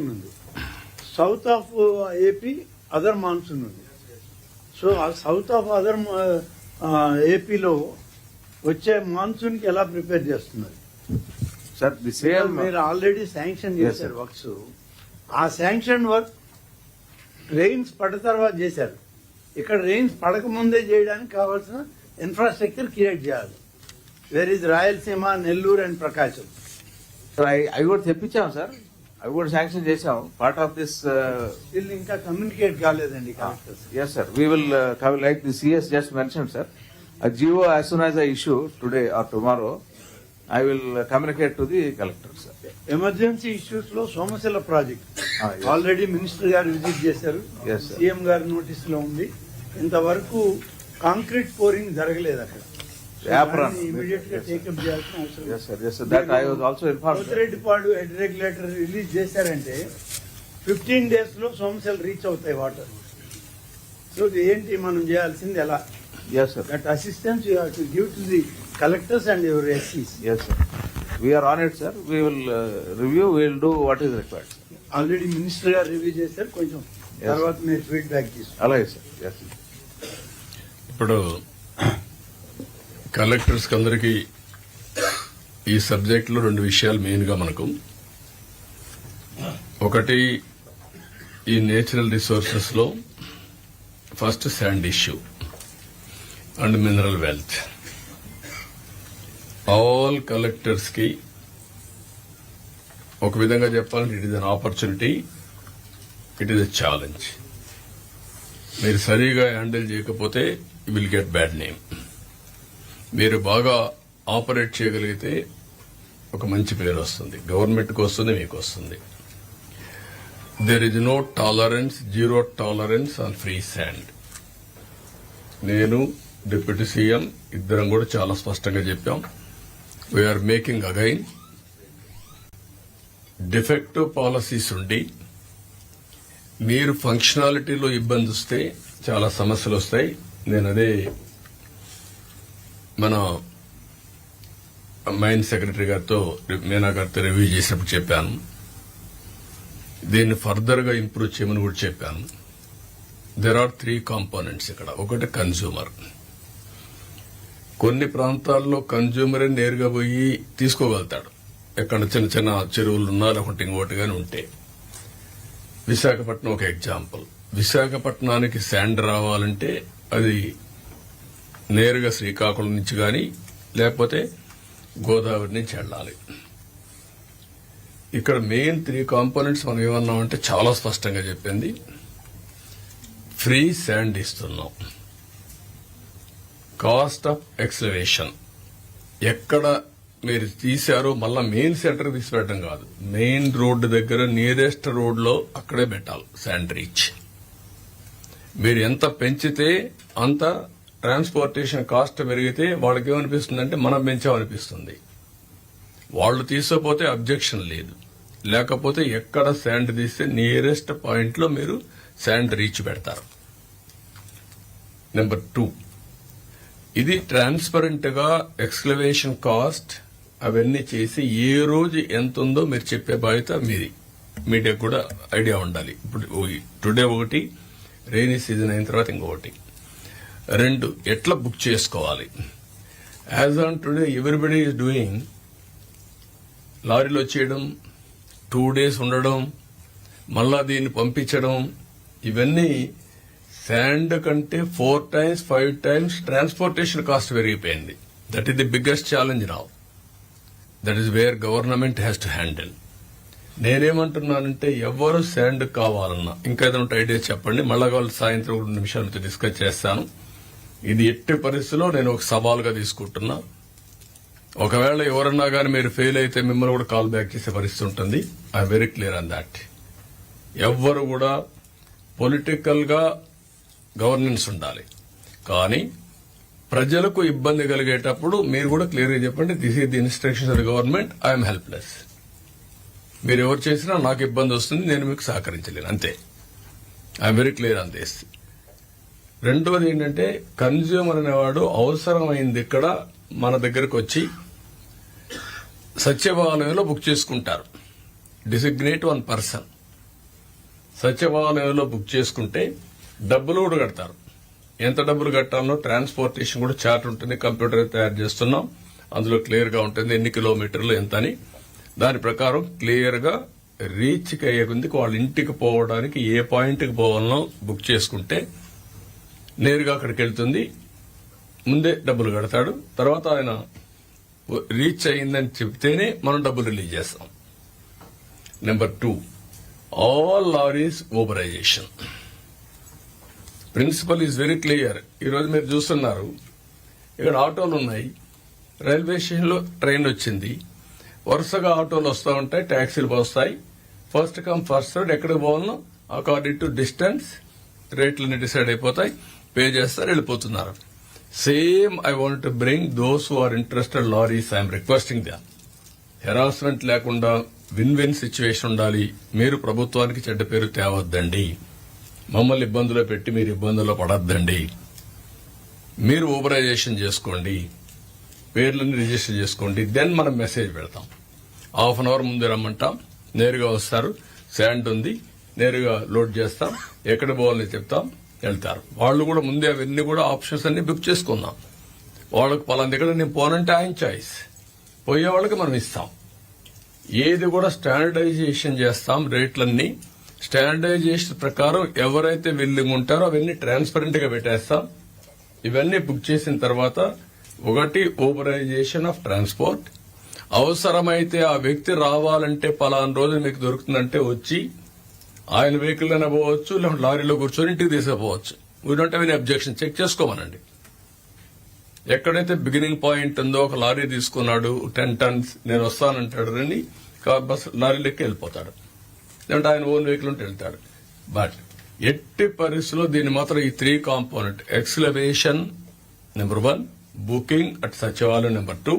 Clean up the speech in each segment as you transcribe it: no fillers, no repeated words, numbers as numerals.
ఉంది. South of AP other monsoon ఉంది. So ఆ సౌత్ ఆఫ్ అదర్ ఏపీలో వచ్చే మాన్సూన్ కి ఎలా ప్రిపేర్ చేస్తున్నారు సార్? ది సేమ్ మీరు ఆల్రెడీ శాంక్షన్ చేశారు వర్క్స్. ఆ శాంక్షన్ వర్క్ రెయిన్స్ పడ్డ తర్వాత చేశారు. ఇక్కడ రెయిన్స్ పడక ముందే చేయడానికి కావాల్సిన ఇన్ఫ్రాస్ట్రక్చర్ క్రియేట్ చేయాలి. Where is Rayalaseema, Nellore and Prakasam. అవి కూడా తెప్పించాం సార్, అవి కూడా శాంక్షన్ చేశాం. పార్ట్ ఆఫ్ దిస్ వీళ్ళు ఇంకా కమ్యూనికేట్ కాలేదండి collectors. yes sir, we will like the CS just mentioned sir, a GO as soon as I issue today or tomorrow I will communicate to the collector sir. Emergency issues లో Somasila project yes. Already minister గారు visit చేశారు. Yes, sir. CM గారి notice లో ఉంది. ఇంతవరకు concrete pouring జరగలేదు అక్కడ. Immediate గా టేకప్ చేయాల్సిన అవసరం. Yes sir, yes sir, that I was also informed. Pothireddypadu head regulator release చేశారంటే 15 days లో సోమశిల రీచ్ అవుతాయి వాటర్. సో ఏంటి మనం చేయాల్సింది ఎలా? Yes sir, that assistance you have to give to the collectors and your ఎస్సీస్. yes sir, we are on it sir, we will review, we will do what is required. Already minister గారు review చేశారు. కొంచెం తర్వాత మీరు feedback తీసుకోండి. అలాగే sir. yes sir. ఇప్పుడు collectors అందరికీ ఈ సబ్జెక్ట్ లో 2 విషయాలు మెయిన్ గా మనకు. ఒకటి, ఈ నేచురల్ రిసోర్సెస్ లో first sand issue and mineral wealth. All collectors కి ఒక విధంగా చెప్పాలంటే it is an opportunity, it is a challenge. మీరు సరిగా హ్యాండిల్ చేయకపోతే you will get bad name. మీరు బాగా ఆపరేట్ చేయగలిగితే ఒక మంచి పేరు వస్తుంది, గవర్నమెంట్కి వస్తుంది, మీకు వస్తుంది. There is no tolerance, zero tolerance on free sand. నేను డిప్యూటీ సీఎం ఇద్దరం కూడా చాలా స్పష్టంగా చెప్పాం. We are making again defective policies ఉండి మీరు ఫంక్షనాలిటీలో ఇబ్బంది వస్తే చాలా సమస్యలు వస్తాయి. నేను అదే మన మైన్ సెక్రటరీ గారితో, మీనా గారితో రివ్యూ చేసినప్పుడు చెప్పాను. దీన్ని ఫర్దర్ గా ఇంప్రూవ్ చేయమని కూడా చెప్పాను. దెర్ ఆర్ 3 కాంపోనెంట్స్ ఇక్కడ. ఒకటి కన్జ్యూమర్. కొన్ని ప్రాంతాల్లో కన్జ్యూమరే నేరుగా పోయి తీసుకోగలుగుతాడు, ఎక్కడ చిన్న చిన్న చెరువులున్నా లేకుంటే ఇంకోటి గాని ఉంటే. విశాఖపట్నం ఒక ఎగ్జాంపుల్. విశాఖపట్నానికి శాండ్ రావాలంటే అది నేరుగా శ్రీకాకుళం నుంచి గాని లేకపోతే గోదావరి నుంచి వెళ్ళాలి. ఇక్కడ మెయిన్ 3 కాంపోనెంట్స్ మనం ఏమన్నామంటే చాలా స్పష్టంగా చెప్పింది. ఫ్రీ శాండ్ ఇస్తున్నాం. కాస్ట్ ఆఫ్ ఎక్స్కవేషన్ ఎక్కడ మీరు తీశారో మళ్ళా మెయిన్ సెంటర్ తీసిపెట్టడం కాదు, మెయిన్ రోడ్డు దగ్గర నియరెస్ట్ రోడ్ లో అక్కడే పెట్టాలి శాండ్ రీచ్. మీరు ఎంత పెంచితే అంత ట్రాన్స్పోర్టేషన్ కాస్ట్ పెరిగితే వాళ్ళకి ఏమనిపిస్తుందంటే మనం పెంచామనిపిస్తుంది. వాళ్ళు తీసుకోపోతే అబ్జెక్షన్ లేదు, లేకపోతే ఎక్కడ శాండ్ తీస్తే నియరెస్ట్ పాయింట్ లో మీరు శాండ్ రీచ్ పెడతారు. నెంబర్ 2, ఇది ట్రాన్స్పరెంట్ గా ఎక్స్కవేషన్ కాస్ట్ అవన్నీ చేసి ఏ రోజు ఎంత ఉందో మీరు చెప్పే బాధ్యత మీది. మీడియాకు కూడా ఐడియా ఉండాలి. ఇప్పుడు టుడే ఒకటి, రెయినీ సీజన్ అయిన తర్వాత ఇంకొకటి. 2, ఎట్లా బుక్ చేసుకోవాలి. As on today everybody is doing లారీలో వచ్చేయడం, 2 days ఉండడం, మళ్ళా దీన్ని పంపించడం. ఇవన్నీ శాండ్ కంటే 4 times 5 times ట్రాన్స్పోర్టేషన్ కాస్ట్ పెరిగిపోయింది. That is the biggest challenge now. That is where government has to handle. నేనేమంటున్నానంటే ఎవరు శాండ్ కావాలన్నా ఇంకా ఏదైనా ఐడియా చెప్పండి, మళ్ళా వాళ్ళు సాయంత్రం 2 నిమిషాలు మీతో డిస్కస్ చేస్తాను. ఇది ఎట్టి పరిస్థితిలో నేను ఒక సవాలుగా తీసుకుంటున్నా. ఒకవేళ ఎవరన్నా గానీ మీరు ఫెయిల్ అయితే మిమ్మల్ని కూడా కాల్ బ్యాక్ చేసే పరిస్థితి ఉంటుంది. I'm very clear on that. ఎవ్వరు కూడా పొలిటికల్ గా గవర్నెన్స్ ఉండాలి, కానీ ప్రజలకు ఇబ్బంది కలిగేటప్పుడు మీరు కూడా క్లియర్ గా చెప్పండి, this is the instructions of the government, I'm helpless. మీరు ఎవరు చేసినా నాకు ఇబ్బంది వస్తుంది, నేను మీకు సహకరించలేను, అంతే. I'm very clear on this. రెండవది ఏంటంటే కన్జ్యూమర్ అనేవాడు అవసరమైంది ఇక్కడ మన దగ్గరకు వచ్చి సచివాలయంలో బుక్ చేసుకుంటారు. Designate 1 person. సచివాలయంలో బుక్ చేసుకుంటే డబ్బులు కూడా కడతారు. ఎంత డబ్బులు కట్టాలో ట్రాన్స్పోర్టేషన్ కూడా చార్ట్ ఉంటుంది, కంప్యూటర్ తయారు చేస్తున్నాం, అందులో క్లియర్ గా ఉంటుంది ఎన్ని కిలోమీటర్లు ఎంత అని. దాని ప్రకారం క్లియర్ గా రీచ్ అయ్యే కొద్దికి వాళ్ళ ఇంటికి పోవడానికి ఏ పాయింట్ కి పోవాలనో బుక్ చేసుకుంటే నేరుగా అక్కడికి వెళ్తుంది. ముందే డబ్బులు కడతాడు, తర్వాత ఆయన రీచ్ అయిందని చెప్తేనే మనం డబ్బులు రిలీజ్ చేస్తాం. నెంబర్ 2, ఆల్ లారీస్ ఓబరైజేషన్. Principle is very clear. ఈరోజు మీరు చూస్తున్నారు, ఇక్కడ ఆటోలు ఉన్నాయి, రైల్వే స్టేషన్ లో ట్రైన్ వచ్చింది, వరుసగా ఆటోలు వస్తూ ఉంటాయి, ట్యాక్సీలు వస్తాయి. ఫస్ట్ కమ్ ఫస్ట్ సర్వ్, ఎక్కడికి పోవాలనో అకార్డింగ్ టు డిస్టెన్స్ రేట్లన్నీ డిసైడ్ అయిపోతాయి, పే చేస్తారు, వెళ్ళిపోతున్నారు. Same I want to bring those who are interested lorries, I'm requesting them. Harassment లేకుండా విన్ విన్ సిచ్యువేషన్ ఉండాలి. మీరు ప్రభుత్వానికి చెడ్డ పేరు తేవద్దండి, మమ్మల్ని ఇబ్బందులో పెట్టి మీరు ఇబ్బందుల్లో పడద్దండి. మీరు ఊబరైజేషన్ చేసుకోండి, పేర్లను రిజిస్టర్ చేసుకోండి, దెన్ మనం మెసేజ్ పెడతాం. హాఫ్ అన్ అవర్ ముందే రమ్మంటాం, నేరుగా వస్తారు, శాండ్ ఉంది, నేరుగా లోడ్ చేస్తాం, ఎక్కడ పోవాలని చెప్తాం, వెళ్తారు. వాళ్ళు కూడా ముందే అవన్నీ కూడా ఆప్షన్స్ అన్ని బుక్ చేసుకుందాం. వాళ్ళకి పలానా దగ్గర నేను పోనంటే ఆయన చాయిస్, పోయే వాళ్ళకి మనం ఇస్తాం. ఏది కూడా స్టాండర్డైజేషన్ చేస్తాం, రేట్లన్నీ స్టాండర్డైజేషన్ ప్రకారం ఎవరైతే విల్లింగ్ ఉంటారో అవన్నీ ట్రాన్స్పరెంట్ గా పెట్టేస్తాం. ఇవన్నీ బుక్ చేసిన తర్వాత ఒకటి ఓబరైజేషన్ ఆఫ్ ట్రాన్స్పోర్ట్. అవసరమైతే ఆ వ్యక్తి రావాలంటే పలానా రోజు మీకు దొరుకుతుందంటే వచ్చి ఆయన వెహికల్ అయినా పోవచ్చు, లేకుంటే లారీలో కూర్చొని ఇంటికి తీసుకుపోవచ్చు. We don't have any objection. Check చేసుకోమనండి. ఎక్కడైతే బిగినింగ్ పాయింట్ ఉందో, ఒక లారీ తీసుకున్నాడు 10 tons, నేను వస్తానంటాడు, రండి బస్ లారీలోకి వెళ్ళిపోతాడు, లేదంటే ఆయన ఓన్ వెహికల్ ఉంటే వెళ్తాడు. బట్ ఎట్టి పరిస్థితుల్లో దీన్ని మాత్రం ఈ 3 component excavation number 1, booking at sachivalayam number 2,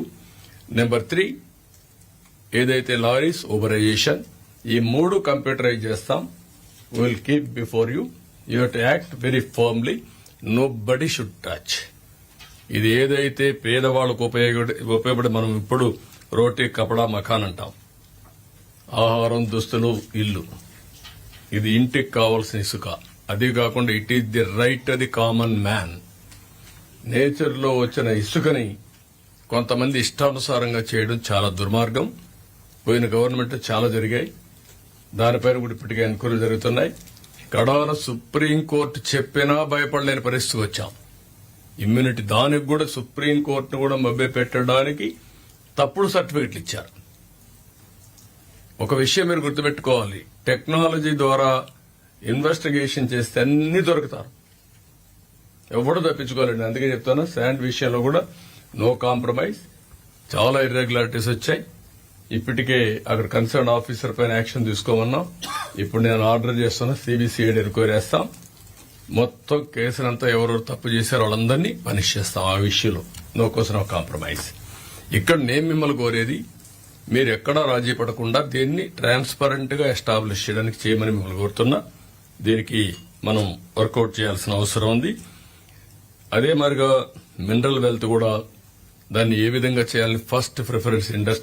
number 3 ఏదైతే లారీస్ ఓబరైజేషన్, ఈ 3 కంప్యూటరైజ్ చేస్తాం. Will keep before you. You have to act very firmly. Nobody should touch. ఇది ఏదైతే పేదవాళ్ళకు ఉపయోగపడి మనం ఇప్పుడు రోటీ, కపడా, మకాన్ అంటాం, ఆహారం, దుస్తులు, ఇల్లు, ఇది ఇంటికి కావాల్సిన ఇసుక. అది కాకుండా it is the right of the common man. Nature లో వచ్చిన ఇసుకని కొంతమంది ఇష్టానుసారంగా చేయడం చాలా దుర్మార్గం. పోయిన గవర్నమెంట్ చాలా జరిగాయి, దానిపైన కూడా ఇప్పటికే ఎంక్వైరీ జరుగుతున్నాయి. కడాన సుప్రీంకోర్టు చెప్పినా భయపడలేని పరిస్థితికి వచ్చాం. ఇమ్యూనిటీ, దానికి కూడా సుప్రీంకోర్టును కూడా మభ్య పెట్టడానికి తప్పుడు సర్టిఫికెట్లు ఇచ్చారు. ఒక విషయం మీరు గుర్తుపెట్టుకోవాలి, టెక్నాలజీ ద్వారా ఇన్వెస్టిగేషన్ చేస్తే అన్ని దొరుకుతారు, ఎవడు తప్పించుకోలేండి. అందుకే చెప్తాను, శాండ్ విషయంలో కూడా నో కాంప్రమైజ్. చాలా ఇర్రెగ్యులారిటీస్ వచ్చాయి. ఇప్పటికే అక్కడ కన్సర్న్ ఆఫీసర్ పైన యాక్షన్ తీసుకోమన్నాం. ఇప్పుడు నేను ఆర్డర్ చేస్తున్నా, సిబిసిఐడి ఎంక్వైరీ చేస్తాం. మొత్తం కేసునంతా ఎవరెవరు తప్పు చేశారో వాళ్ళందరినీ పనిష్ చేస్తాం. ఆ విషయంలో నో కోసం నో కాంప్రమైజ్. ఇక్కడ నేను మిమ్మల్ని కోరేది, మీరు ఎక్కడా రాజీ పడకుండా దీన్ని ట్రాన్స్పరెంట్ గా ఎస్టాబ్లిష్ చేయమని మిమ్మల్ని కోరుతున్నా. దీనికి మనం వర్కౌట్ చేయాల్సిన అవసరం ఉంది. అదే మరిగా మినరల్ వెల్త్ కూడా దాన్ని ఏ విధంగా చేయాలని ఫస్ట్ ప్రిఫరెన్స్ ఇండస్ట్రీ